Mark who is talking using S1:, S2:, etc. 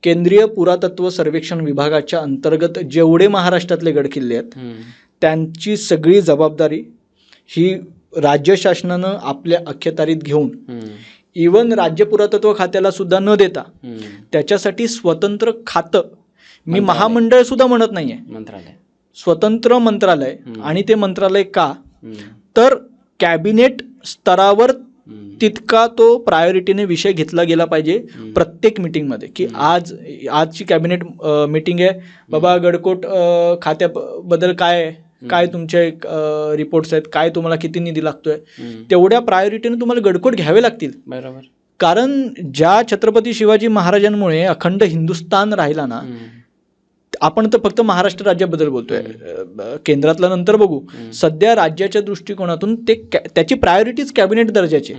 S1: केंद्रीय पुरातत्व सर्वेक्षण विभागाच्या अंतर्गत जेवढे महाराष्ट्रातले गडकिल्ले आहेत त्यांची सगळी जबाबदारी ही राज्य शासनानं आपल्या अखत्यारीत घेऊन इवन राज्य पुरातत्व खात्याला सुद्धा न देता त्याच्यासाठी स्वतंत्र खातं, मी महामंडळ सुद्धा म्हणत नाहीये,
S2: मंत्रालय, स्वतंत्र
S1: मंत्रालय. आणि ते मंत्रालय का, तर कॅबिनेट स्तरावर तितका तो प्रायोरिटीने विषय घेतला गेला पाहिजे प्रत्येक मीटिंगमध्ये, की आजची कॅबिनेट मीटिंग आहे बाबा, गडकोट खात्याबद्दल काय तुमचे रिपोर्ट्स आहेत, काय तुम्हाला किती निधी लागतोय, तेवढ्या प्रायोरिटीने तुम्हाला गडकोट घ्यावे लागतील. बरोबर. कारण ज्या छत्रपती शिवाजी महाराजांमुळे अखंड हिंदुस्थान राहिला ना, आपण तर फक्त महाराष्ट्र राज्याबद्दल बोलतोय, केंद्रातला नंतर बघू, सध्या राज्याच्या दृष्टिकोनातून त्याची प्रायोरिटीच कॅबिनेट दर्जाची.